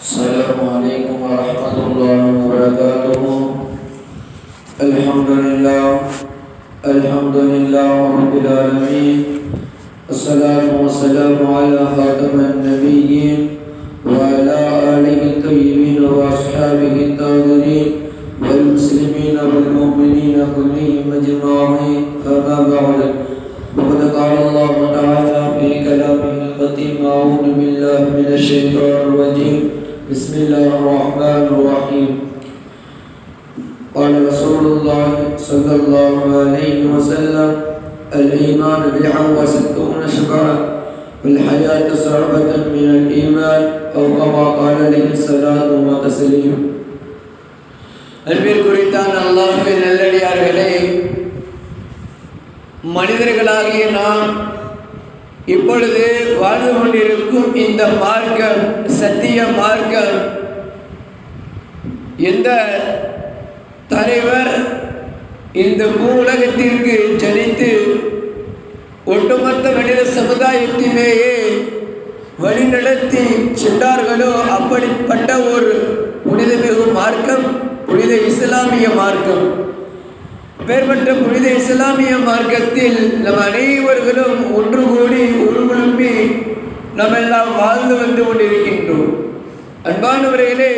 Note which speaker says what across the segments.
Speaker 1: السلام عليكم ورحمة الله وبركاته. الحمد لله رب العالمين، الصلاة والسلام على خاتم النبيين وعلى آله الطيبين وأصحابه الطاهرين والمسلمين والمؤمنين كلهم أجمعين. أما بعد، وقد قال الله تعالى في كلامه القديم: أعوذ بالله من الشيطان الرجيم، بسم الله الرحمن الرحيم. قال رسول الله صلى الله عليه وسلم: الإيمان بضع وستون شعبة والحياة شعبة من الإيمان، أو كما قال عليه الصلاة والتسليم. அன்பிற்குரித்தான அல்லாஹ்வின் நல்லடியார்களே, மனிதர்களாகிய நாம் இப்பொழுது வாழ்ந்து கொண்டிருக்கும் இந்த மார்க்கம், சத்திய மார்க்கம், எந்த தலைவர் இந்த பூவுலகத்திற்கு ஜனித்து ஒட்டுமொத்த மனித சமுதாயத்திலேயே வழிநடத்தி சென்றார்களோ அப்படிப்பட்ட ஒரு புனிதமிகு மார்க்கம் புனித இஸ்லாமிய மார்க்கம். பேர்பட்ட புனித இஸ்லாமிய மார்க்கத்தில் நம் அனைவர்களும் ஒன்று கூடி உருகுழும்பி நாம் எல்லாம் வாழ்ந்து வந்து கொண்டிருக்கின்றோம். அன்பானவர்களே,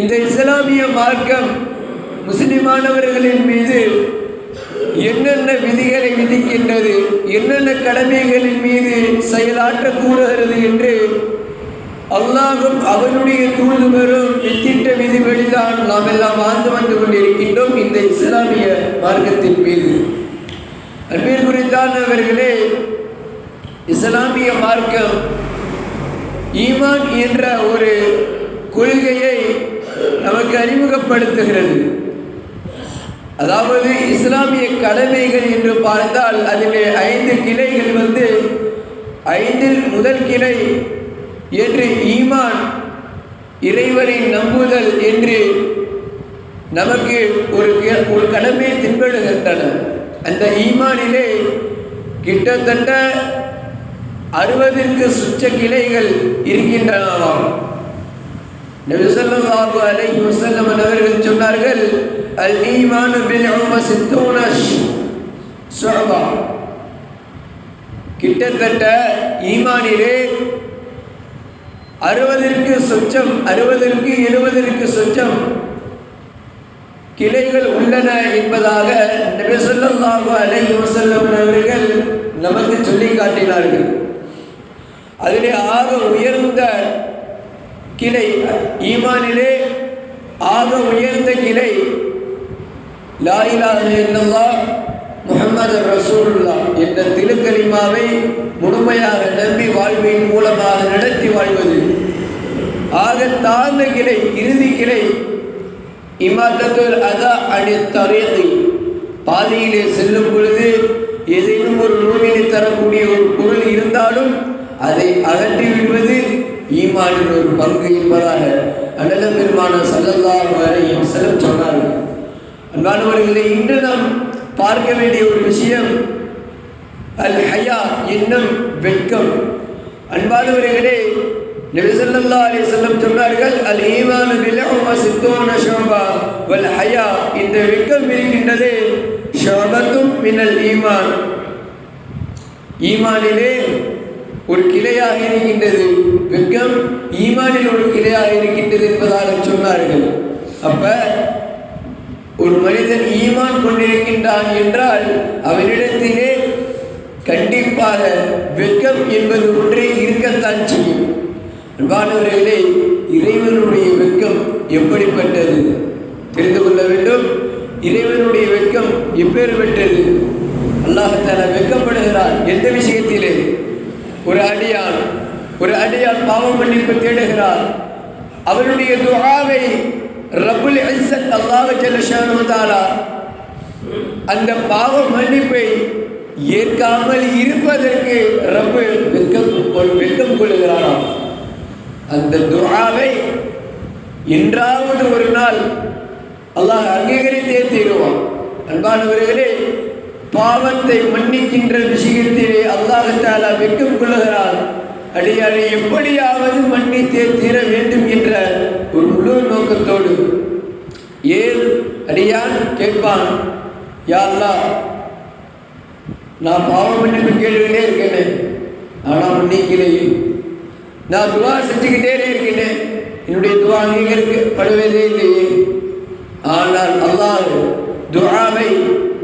Speaker 1: இந்த இஸ்லாமிய மார்க்கம் முஸ்லிமானவர்களின் மீது என்னென்ன விதிகளை விதிக்கின்றது, என்னென்ன கடமைகளின் மீது செயலாற்ற கூறுகிறது என்று அல்லாஹும் அவனுடைய தூதுவரும் எத்திட்ட விதிபடிதான் நாம் எல்லாம் வாழ்ந்து வந்து கொண்டிருக்கின்றோம் இந்த இஸ்லாமிய மார்க்கத்தின் மீது. அன்பிற்குரித்தானவர்களே, இஸ்லாமிய மார்க்கம் ஈமான் என்ற ஒரு கொள்கையை நமக்கு அறிமுகப்படுத்துகிறது. அதாவது இஸ்லாமிய கடமைகள் என்று பார்த்தால் அதிலே 5 கிளைகள் ஐந்தில் முதல் கிளை என்று ஈமான், இறைவனை நம்புதல் என்று நமக்கு ஒரு கடமை தென்படுகின்றன. அந்த ஈமானிலே கிட்டத்தட்ட 60ற்கு சுற்ற கிளைகள் இருக்கின்றனவாம். நபி ஸல்லல்லாஹு அலைஹி வஸல்லம் அவர்கள் சொன்னார்கள்: அல் ஈமானு பில்உ சித்தூன ஷுஅபா. கிட்டத்தட்ட ஈமானிலே 60ற்கு சொச்சம், 60ற்கு 70ற்கு சொச்சம் கிளைகள் உள்ளன என்பதாக நபி ஸல்லல்லாஹு அலைஹி வஸல்லம் அவர்கள் நமக்கு சொல்லி காட்டினார்கள். அதிலே ஆக உயர்ந்த கிளை, ஈமானிலே ஆக உயர்ந்த கிளை லா இலாஹ இல்லல்லாஹ் முஹம்மது ரசூலுல்லாஹ் என்ற திருக்கலிமாவை முழுமையாக நம்பி வாழ்வின் மூலமாக நடத்தி வாழ்வது. ஆக தாழ்ந்த கிளை, இறுதி கிளை இமாத்தத்துல் அதா அனி தரீகி. பாதையிலே செல்லும் பொழுது ஏதேனும் ஒரு நோவினை தரக்கூடிய ஒரு பொருள் இருந்தாலும் அதை அகற்றி விடுவது ஈமானின் ஒரு பங்கு என்பதாக அண்ணல் பெருமான ஸல்லல்லாஹு அலைஹி வஸல்லம் சொன்னார்கள். அன்பானவர்களே, இன்று நாம் பார்க்க வேண்டிய ஒரு விஷயம் அல் ஹயா என்னும் வெட்கம். அன்பானவர்களே, நபி ஸல்லல்லாஹு அலைஹி வஸல்லம் சொன்னார்கள்: அல் ஈமானு பில்உ சித்தூன ஷுஅபா வல் ஹயா. இந்த வெட்கம் இருக்கின்றது ஷுஅபத்தும் மினல் ஈமான், ஈமானிலே ஒரு கிளையாக இருக்கின்றது. வெட்கம் ஈமானில் ஒரு கிளையாக இருக்கின்றது என்பதாக சொன்னார்கள். அப்ப ஒரு மனிதன் ஈமான் கொண்டிருக்கின்றான் என்றால் அவனிடத்திலே கண்டிப்பாக வெட்கம் என்பது ஒன்றே இருக்கத்தான் செய்யும். அன்பானவர்களே, இறைவனுடைய வெட்கம் எப்படிப்பட்டது தெரிந்து கொள்ள வேண்டும். இறைவனுடைய வெட்கம் எப்பேற்பட்டது? அல்லாஹ் தஆலா வெட்கப்படுகிறான். எந்த விஷயத்திலே? ஒரு அடியான் பாவம் மன்னிப்பு தேடுகிறார். அவருடைய துஆவை ரப்புல் இஸ்ஸத் அல்லாஹ் ஜல்ல ஷானுஹு தஆலா அந்த பாவ மன்னிப்பை ஏற்காமல் இருப்பதற்கு ரப்பு வெட்கம் கொள்கிறாராம். அந்த துஆவை என்றாவது ஒரு நாள் அல்லாஹ் அங்கீகரித்தே தீருவான். அன்பானவர்களே, பாவத்தை மன்னிக்கின்ற விஷயத்திலே அல்லாஹ் தஆலா வெட்கம் கொள்கிறார். அடியாரை எப்படியாவது மன்னித்தே தீர வேண்டும் என்ற ஒரு முழு நோக்கத்தோடு ஏன் அடியான் கேட்பான், யா அல்லாஹ் நான் பாவ மன்னிப்பு கேட்டுக்கிட்டே இருக்கேன், ஆனால் மன்னிக்கலையே. நான் துவா செஞ்சுக்கிட்டே இருக்கேன், என்னுடைய துவா அங்கீகரிக்கப்படுவதே இல்லையே. ஆனால் அல்லாஹ் துஆவை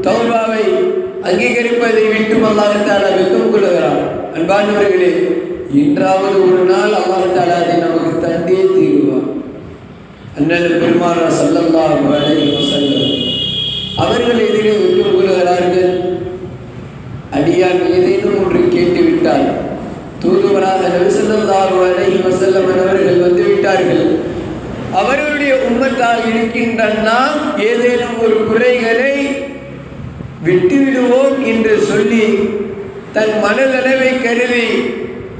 Speaker 1: தௌபாவை அங்கீகரிப்பதை விட்டும் அல்லாஹ் தஆலா வெட்கம் கொள்கிறான். அன்பானவர்களே, இன்றாவது ஒரு நாள் அல்லாஹ் தஆலா அதை நமக்கு தந்தே தீருவான். அண்ணல் பெருமானார் ஸல்லல்லாஹு அலைஹி வஸல்லம் அவர்கள் எதிரே வெட்கம் கொள்கிறார்கள். அடியான் ஏதேனும் ஒன்று கேட்டுவிட்டால் தூதுவராக நபி ஸல்லல்லாஹு அலைஹி வஸல்லம் அவர்கள் வந்துவிட்டார்கள். அவர்களுடைய உம்மத்தாக இருக்கின்ற நாம் ஏதேனும் ஒரு குறைகளை விட்டுவிடுவோம் என்று சொல்லி தன் மனதளவை கருதி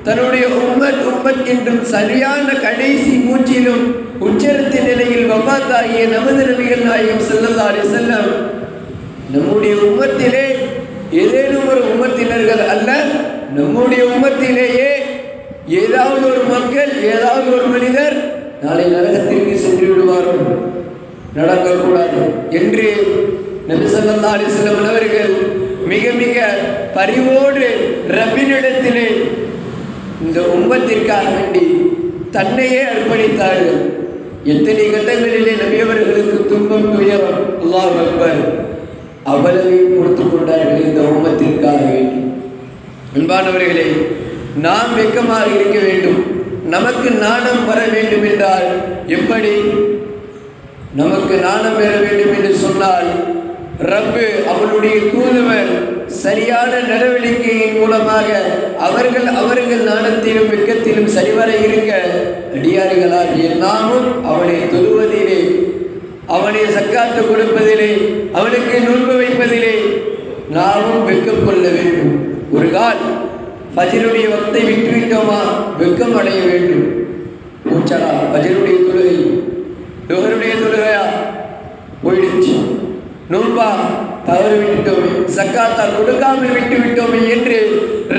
Speaker 1: தன்னுடைய உம்மத் என்றும் சரியான கடைசி மூச்சிலும் உச்சரித்த நிலையில் வஃபாத்தாகிய நமது நபிகள் நாயகம் ஸல்லல்லாஹு அலைஹி வஸல்லம் நம்முடைய உம்மத்திலே ஏதேனும் ஒரு உம்மத்தினர்கள் அல்ல, நம்முடைய உம்மத்திலேயே ஏதாவது ஒரு மக்கள் ஏதாவது ஒரு மனிதர் நாளை நரகத்திற்கு சென்று விடுவாரோ, நடக்கக்கூடாது என்று நபி ஸல்லல்லாஹு அலைஹி வஸல்லம் அவர்கள் மிக மிக பரிவோடு ரப்பினிடத்திலே இந்த உம்மத்திற்காக வேண்டி தன்னையே அர்ப்பணித்தார்கள். எத்தனை கட்டங்களிலே நபியவர்களுக்கு துன்பம் துயரம் அல்லாஹ் அக்பர் அவ்வளவு கொடுத்து கொண்டார்கள் இந்த உம்மத்திற்காக வேண்டி. அன்பானவர்களே, நாம் வெட்கமாக இருக்க வேண்டும். நமக்கு நாணம் வர வேண்டும் என்றால் எப்படி? நமக்கு நாணம் பெற வேண்டும் என்று சொன்னால் ரப்பு அவளுடைய தூதுவர் சரியான நடவடிக்கையின் மூலமாக அவர்கள் நாணத்திலும் வெட்கத்திலும் சரிவர இருக்க அடியார்களாகிய நாமும் அவனை தொழுவதிலே, அவனை சக்காத்து கொடுப்பதிலே, அவனுக்கு நோன்பு வைப்பதிலே நாமும் வெட்கம் கொள்ள வேண்டும். ஒரு கால் ஃபஜ்ருடைய வக்தை விட்டுவிட்டோமா வெட்கம் அடைய வேண்டும். மூச்சடா ஃபஜ்ருடைய தொழுகை, லுஹருடைய தொழுகையா போயிடுச்சு, நோன்பா தவறு விட்டுட்டோமே, சக்காத்தா கொடுக்காமல் விட்டு விட்டோமே என்று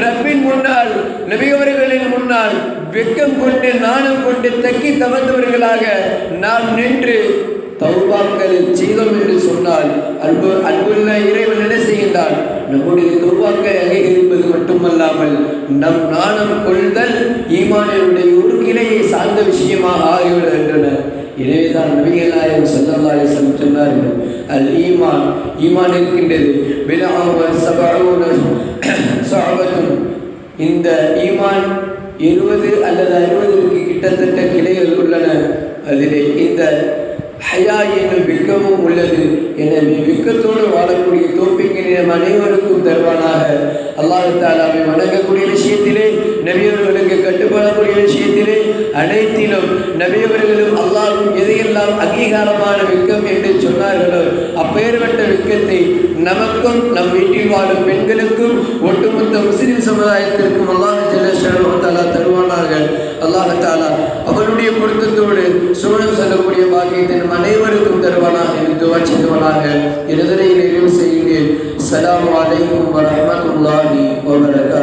Speaker 1: ரப்பின் முன்னால் நபியவர்களின் முன்னால் வெட்கம் கொண்டு நாணம் கொண்டு தக்கி தவந்தவர்களாக நாம் நின்று தௌபாக்களை செய்தோம் என்று சொன்னால் அன்புள்ள இறைவன் என்ன செய்கின்றான்? நம்முடைய தௌபாக்கை அங்கீகரிப்பது மட்டுமல்லாமல் நம் நாணம் கொள்தல் ஈமானினுடைய ஒரு கிளையை சார்ந்த விஷயமாக ஆகிவிடுகின்றன. எனவேதான் நபிகள் நாயகம் ஸல்லல்லாஹு அலைஹி வஸல்லம் சொன்னார்கள், அல் ஈமான் ஈமான் இருக்கின்றது இந்த ஈமான் 20 அல்லது 60க்கு கிட்டத்தட்ட கிளைகள் உள்ளன. அதிலே இந்த ஹயா என்னும் வெட்கமும் உள்ளது. எனவே வெட்கத்தோடு வாழக்கூடிய தௌஃபீக்கை நம் அனைவருக்கும் தருவானாக. அல்லாஹ் தஆலாவை வணங்கக்கூடிய விஷயத்திலே, நபியவர்களுக்கு கட்டுப்படக்கூடிய விஷயத்திலே அனைத்திலும் நபியவர்களும் அல்லாஹ்வும் எதையெல்லாம் அங்கீகாரமான வெட்கம் என்று சொன்னார்களோ அப்பேற்பட்ட வெட்கத்தை நமக்கும் நம் வீட்டில் வாழும் பெண்களுக்கும் ஒட்டுமொத்த முஸ்லிம் சமுதாயத்திற்கும் அல்லாஹ் ஜல்ல ஷஅனுஹு தஆலா தருவானாக. அல்லாஹ் தஆலா அவனுடைய பொருத்தத்தோடு சுவனம் செல்லக்கூடிய பாக்கியத்தை நம் அனைவருக்கும் தருவானாக என்று துஆ செய்தவனாக இறுதியில் நிறைவு செய்கிறேன். அஸ்ஸலாமு அலைக்கும் வரஹ்மத்துல்லாஹி வபரகாத்துஹு.